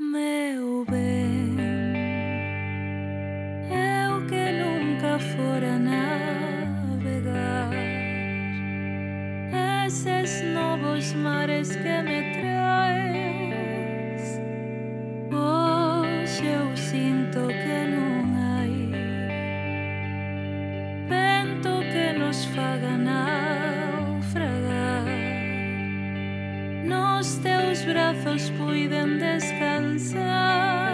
Meu ben, eu que nunca fora navegar esses novos mares que me traes. Hoxe eu sinto que non hai vento que nos faga naufragar. Nos teus brazos puiden descansar.